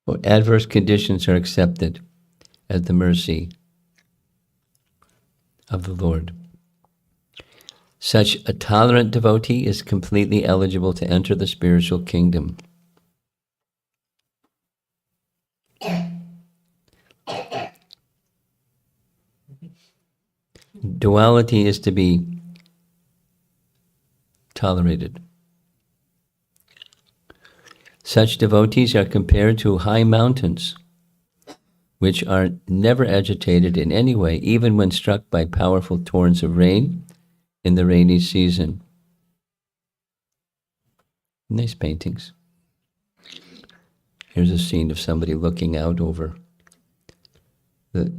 Or adverse conditions are accepted as the mercy of the Lord. Such a tolerant devotee is completely eligible to enter the spiritual kingdom. Duality is to be tolerated. Such devotees are compared to high mountains, which are never agitated in any way, even when struck by powerful torrents of rain in the rainy season. Nice paintings. Here's a scene of somebody looking out over the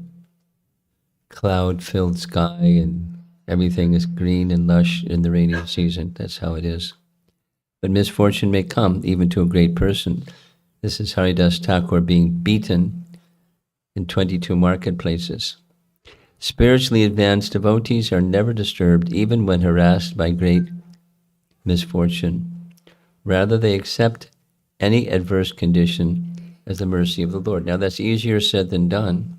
cloud-filled sky, and everything is green and lush in the rainy season. That's how it is. But misfortune may come even to a great person. This is Haridas Thakur being beaten in 22 marketplaces. Spiritually advanced devotees are never disturbed even when harassed by great misfortune. Rather, they accept any adverse condition as the mercy of the Lord. Now, that's easier said than done,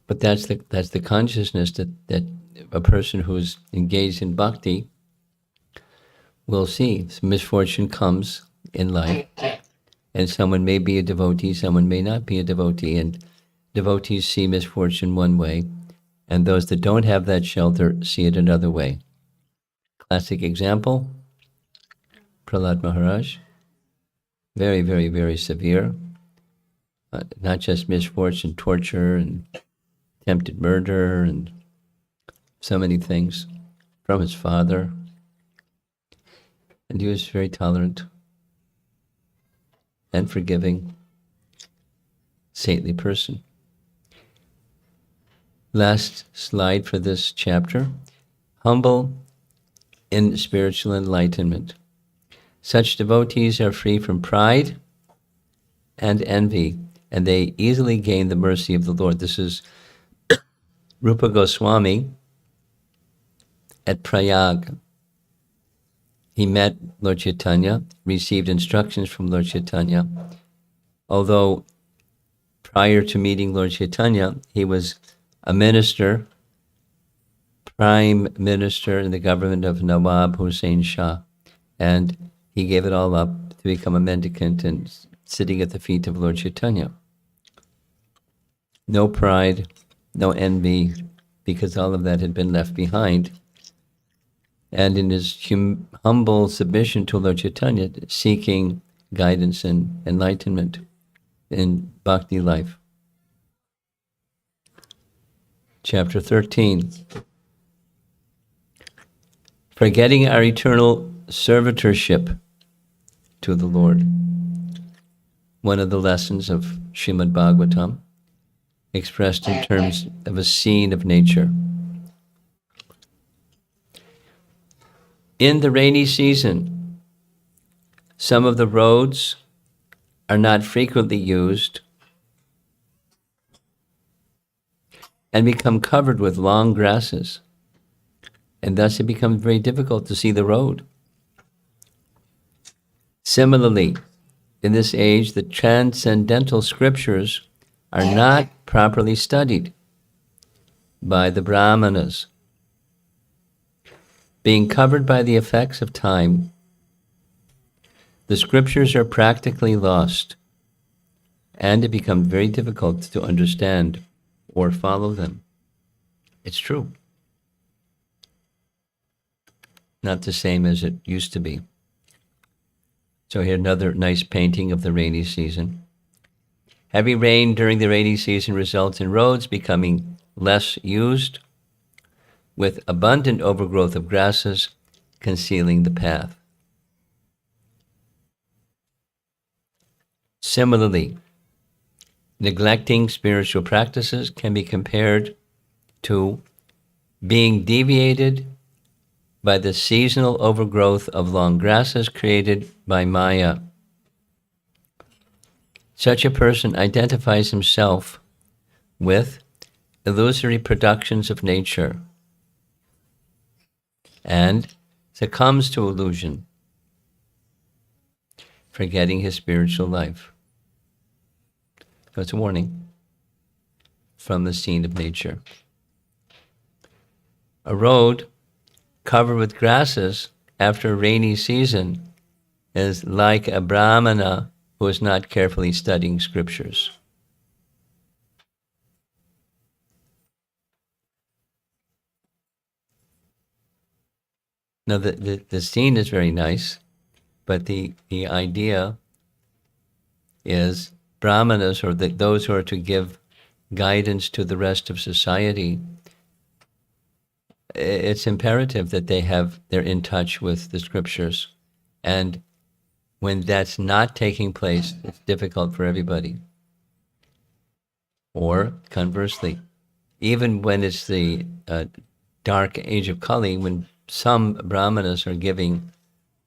but that's the consciousness that a person who's engaged in bhakti will see. Misfortune comes in life, and someone may be a devotee, someone may not be a devotee, and devotees see misfortune one way, and those that don't have that shelter see it another way. Classic example, Prahlad Maharaj, very, very, very severe, not just misfortune, torture, and attempted murder, and so many things from his father. And he was very tolerant and forgiving, saintly person. Last slide for this chapter. Humble in spiritual enlightenment. Such devotees are free from pride and envy, and they easily gain the mercy of the Lord. This is Rupa Goswami at Prayag. He met Lord Chaitanya, received instructions from Lord Chaitanya. Although prior to meeting Lord Chaitanya, he was a minister, prime minister in the government of Nawab Hussain Shah. And he gave it all up to become a mendicant and sitting at the feet of Lord Chaitanya. No pride, no envy, because all of that had been left behind. And in his humble submission to Lord Chaitanya, seeking guidance and enlightenment in bhakti life. Chapter 13. Forgetting our eternal servitorship to the Lord. One of the lessons of Srimad Bhagavatam, expressed in terms of a scene of nature. In the rainy season, some of the roads are not frequently used and become covered with long grasses, and thus it becomes very difficult to see the road. Similarly, in this age, the transcendental scriptures are not properly studied by the brahmanas. Being covered by the effects of time, the scriptures are practically lost, and it becomes very difficult to understand or follow them. It's true. Not the same as it used to be. So here another nice painting of the rainy season. Heavy rain during the rainy season results in roads becoming less used, with abundant overgrowth of grasses concealing the path. Similarly, neglecting spiritual practices can be compared to being deviated by the seasonal overgrowth of long grasses created by Maya. Such a person identifies himself with illusory productions of nature and succumbs to illusion, forgetting his spiritual life. So it's a warning from the scene of nature. A road covered with grasses after a rainy season is like a brahmana who is not carefully studying scriptures. Now, the scene is very nice, but the idea is brahmanas, or those who are to give guidance to the rest of society, it's imperative that they're in touch with the scriptures. And when that's not taking place, it's difficult for everybody. Or conversely, even when it's the dark age of Kali, when some brahmanas are giving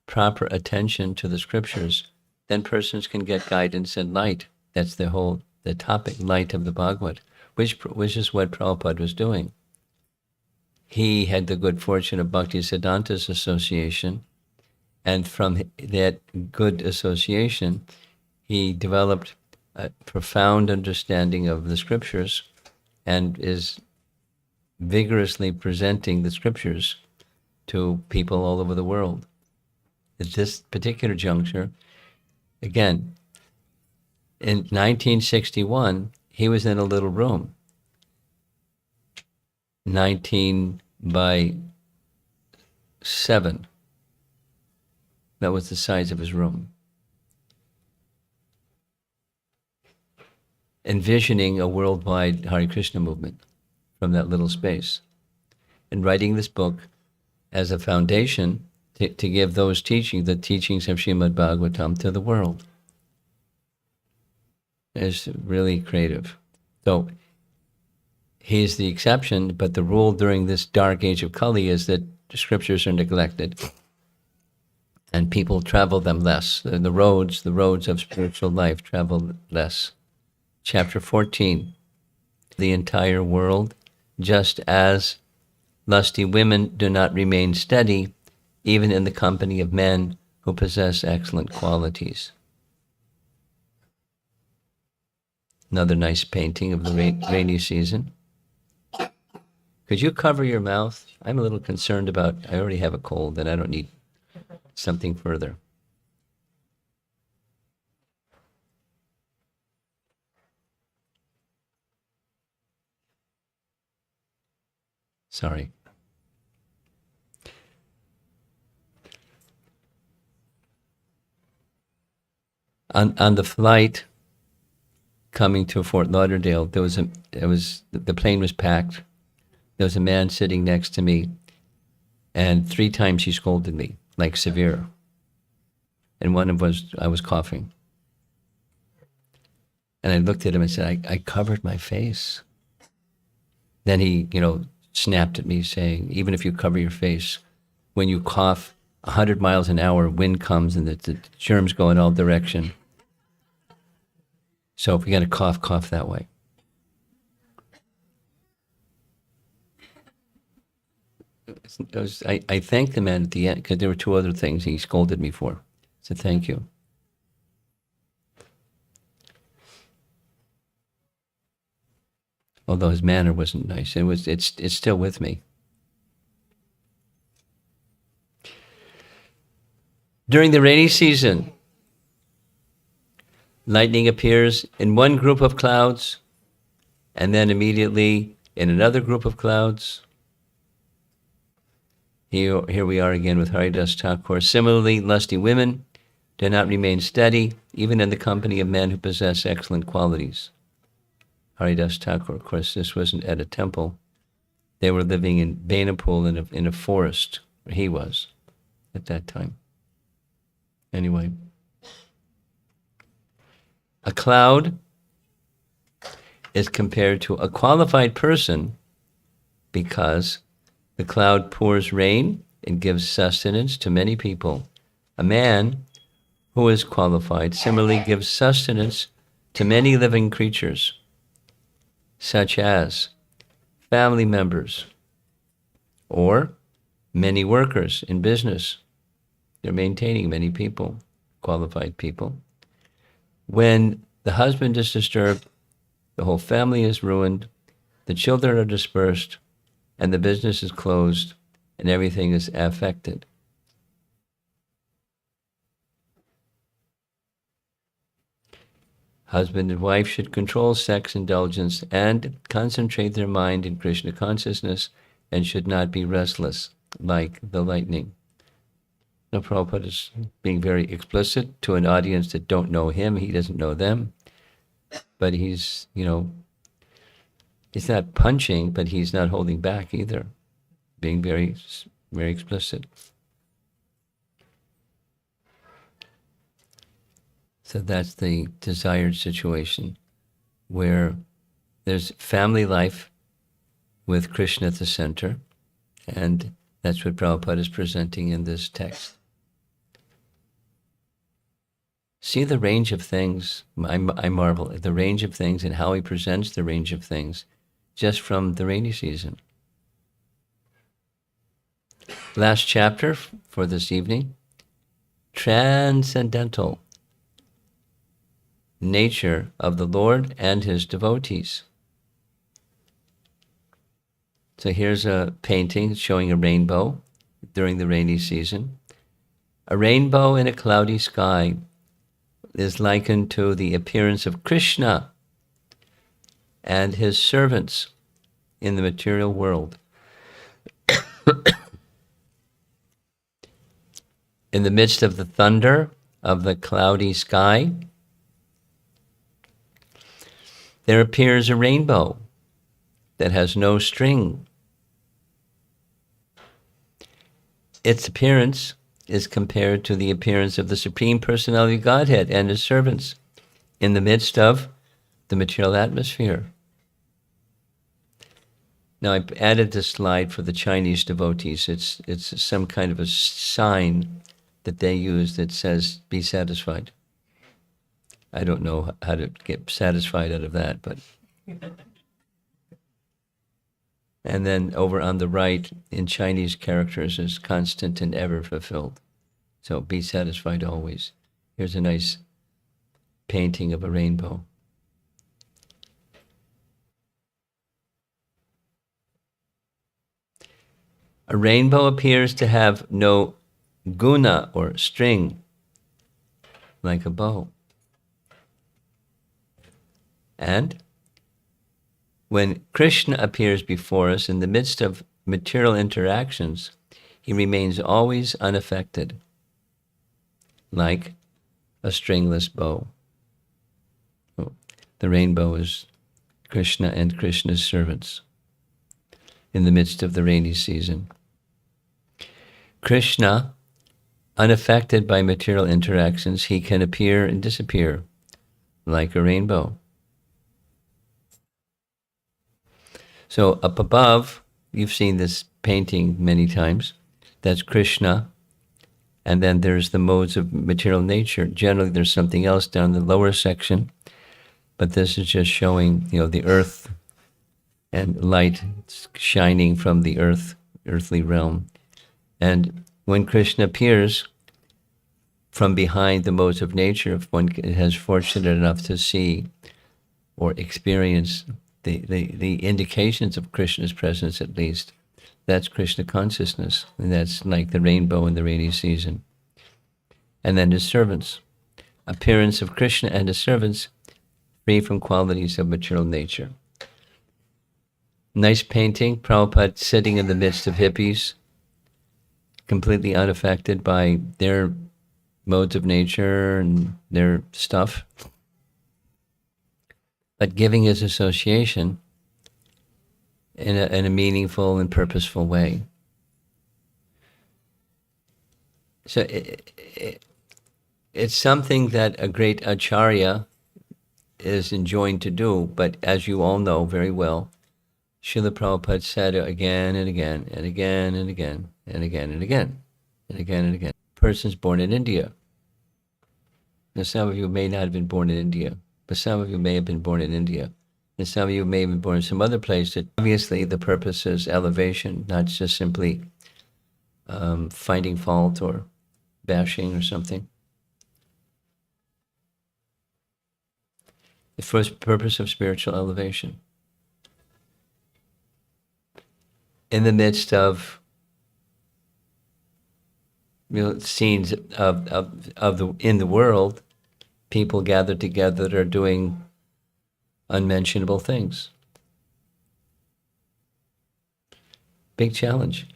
proper attention to the scriptures, then persons can get guidance and light. That's the topic, light of the Bhagavat, which is what Prabhupada was doing. He had the good fortune of Bhaktisiddhanta's association, and from that good association, he developed a profound understanding of the scriptures and is vigorously presenting the scriptures to people all over the world. At this particular juncture, again, in 1961, he was in a little room, 19 by 7. That was the size of his room. Envisioning a worldwide Hare Krishna movement from that little space, and writing this book as a foundation to give those teachings, the teachings of Srimad Bhagavatam, to the world. It's really creative. So he's the exception, but the rule during this dark age of Kali is that the scriptures are neglected and people travel them less. The roads of spiritual life travel less. Chapter 14, the entire world, just as lusty women do not remain steady, even in the company of men who possess excellent qualities. Another nice painting of the rainy season. Could you cover your mouth? I'm a little concerned about, I already have a cold and I don't need something further. Sorry. On the flight coming to Fort Lauderdale, the plane was packed. There was a man sitting next to me, and 3 times he scolded me, like severe. And one of I was coughing. And I looked at him and said, I covered my face. Then he, snapped at me saying, even if you cover your face, when you cough 100 miles an hour, wind comes and the germs go in all directions. So if you're going to cough that way. I thanked the man at the end because there were 2 other things he scolded me for. I said, thank you. Although his manner wasn't nice, it's still with me. During the rainy season, lightning appears in one group of clouds and then immediately in another group of clouds. Here we are again with Haridas Thakur. Similarly, lusty women do not remain steady, even in the company of men who possess excellent qualities. Haridas Thakur, of course, this wasn't at a temple. They were living in Bainapur in a forest, where he was at that time. Anyway. A cloud is compared to a qualified person because the cloud pours rain and gives sustenance to many people. A man who is qualified similarly gives sustenance to many living creatures, such as family members or many workers in business. They're maintaining many people, qualified people. When the husband is disturbed, the whole family is ruined, the children are dispersed, and the business is closed, and everything is affected. Husband and wife should control sex indulgence and concentrate their mind in Krishna consciousness and should not be restless like the lightning. Now, Prabhupada is being very explicit to an audience that don't know him. He doesn't know them. But he's, he's not punching, but he's not holding back either. Being very, very explicit. So that's the desired situation where there's family life with Krishna at the center, and that's what Prabhupada is presenting in this text. See the range of things. I marvel at the range of things and how he presents the range of things just from the rainy season. Last chapter for this evening, transcendental nature of the Lord and his devotees. So here's a painting showing a rainbow during the rainy season. A rainbow in a cloudy sky is likened to the appearance of Krishna and his servants in the material world. In the midst of the thunder of the cloudy sky, there appears a rainbow that has no string. Its appearance is compared to the appearance of the Supreme Personality of Godhead and his servants in the midst of the material atmosphere. Now, I added this slide for the Chinese devotees. It's some kind of a sign that they use that says, "Be satisfied." I don't know how to get satisfied out of that, but... And then over on the right, in Chinese characters, is constant and ever fulfilled. So be satisfied always. Here's a nice painting of a rainbow. A rainbow appears to have no guna or string, like a bow. And when Krishna appears before us in the midst of material interactions, he remains always unaffected, like a stringless bow. The rainbow is Krishna and Krishna's servants in the midst of the rainy season. Krishna, unaffected by material interactions, he can appear and disappear like a rainbow. So up above, you've seen this painting many times. That's Krishna. And then there's the modes of material nature. Generally, there's something else down the lower section. But this is just showing, the earth and light shining from the earthly realm. And when Krishna appears from behind the modes of nature, if one has fortunate enough to see or experience the indications of Krishna's presence, at least, that's Krishna consciousness. And that's like the rainbow in the rainy season. And then his servants. Appearance of Krishna and his servants, free from qualities of material nature. Nice painting, Prabhupada sitting in the midst of hippies, completely unaffected by their modes of nature and their stuff, but giving his association in a meaningful and purposeful way. So it's something that a great acharya is enjoined to do, but as you all know very well, Srila Prabhupada said again and again and again and again and again and again and again and again. Persons born in India. Now, some of you may not have been born in India, but some of you may have been born in India. And some of you may have been born in some other place that obviously the purpose is elevation, not just simply finding fault or bashing or something. The first purpose of spiritual elevation. In the midst of scenes in the world, people gather together that are doing unmentionable things. Big challenge.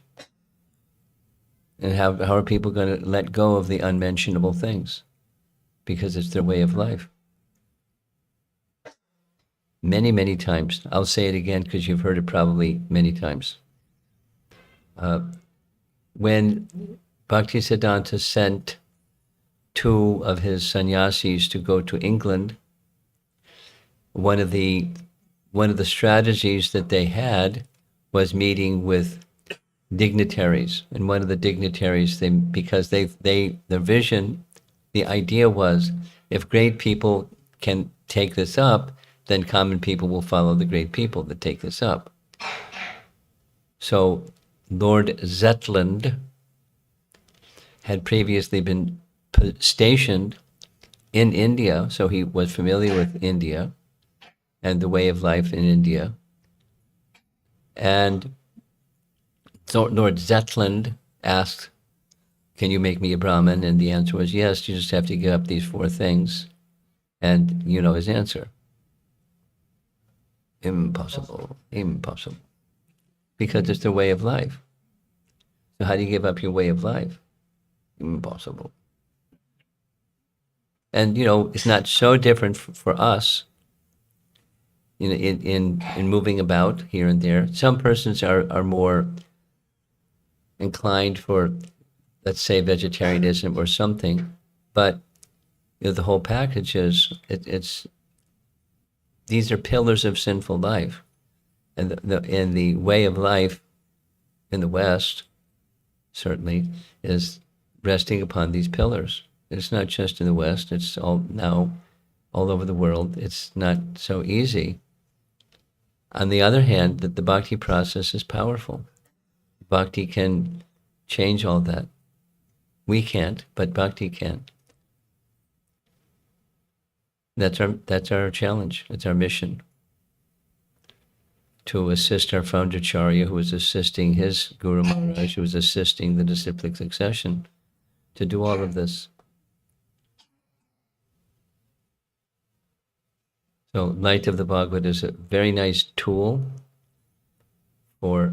And how are people going to let go of the unmentionable things? Because it's their way of life. Many, many times. I'll say it again because you've heard it probably many times. When Bhaktisiddhanta sent two of his sannyasis to go to England, one of the strategies that they had was meeting with dignitaries. And one of the dignitaries, because their vision, the idea was, if great people can take this up, then common people will follow the great people that take this up. So Lord Zetland had previously been stationed in India, so he was familiar with India and the way of life in India. And so Lord Zetland asked, can you make me a Brahmin? And the answer was yes, you just have to give up these 4 things. And you know his answer. Impossible, impossible. Because it's the way of life. So how do you give up your way of life? Impossible. And it's not so different for us in moving about here and there. Some persons are more inclined for, let's say, vegetarianism or something, but the whole package is these are pillars of sinful life, and the way of life in the West certainly is resting upon these pillars. It's not just in the West; it's all over the world. It's not so easy. On the other hand, that the bhakti process is powerful. Bhakti can change all that. We can't, but bhakti can. That's our challenge. It's our mission to assist our founder Acharya, who was assisting his Guru Maharaj, who was assisting the disciplic succession, to do all of this. So Light of the Bhagavat is a very nice tool for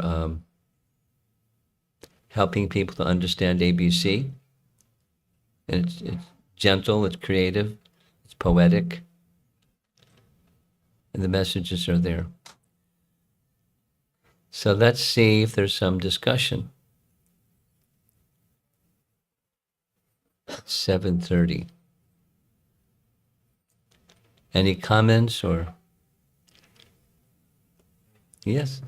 helping people to understand ABC. And it's gentle, it's creative, it's poetic, and the messages are there. So let's see if there's some discussion. It's 7:30. Any comments or? Yes.